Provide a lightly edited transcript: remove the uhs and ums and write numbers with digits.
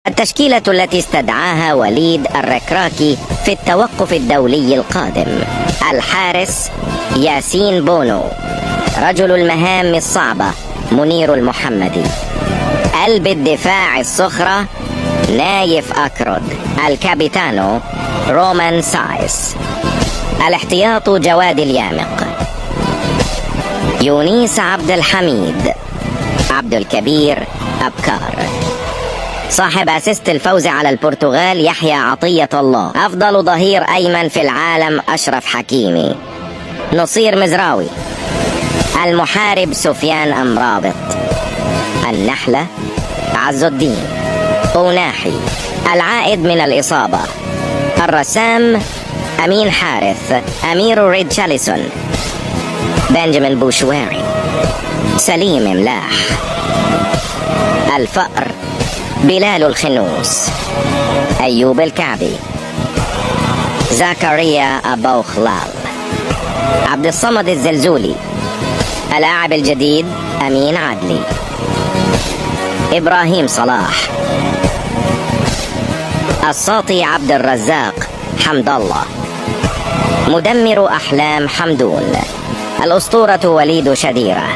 التشكيلة التي استدعاها وليد الركراكي في التوقف الدولي القادم: الحارس ياسين بونو، رجل المهام الصعبة منير المحمدي، قلب الدفاع الصخرة نايف أكرد، الكابيتانو رومان سايس، الاحتياط جواد اليامق، يونيس عبد الحميد، عبد الكبير أبكار. صاحب أسيست الفوز على البرتغال يحيى عطية الله. أفضل ظهير أيمن في العالم أشرف حكيمي. نصير مزراوي. المحارب سفيان أمرابط. النحلة عز الدين قوناحي، العائد من الإصابة. الرسام أمين حارث، أمير ريتشارلسون، بنجامين بوشواري، سليم ملاح. الفأر بلال الخنوس، أيوب الكعبي، زكريا أبو خلال، عبد الصمد الزلزولي. اللاعب الجديد أمين عدلي، إبراهيم صلاح، الساطي عبد الرزاق حمد الله، مدمر أحلام حمدون، الأسطورة وليد شديرة.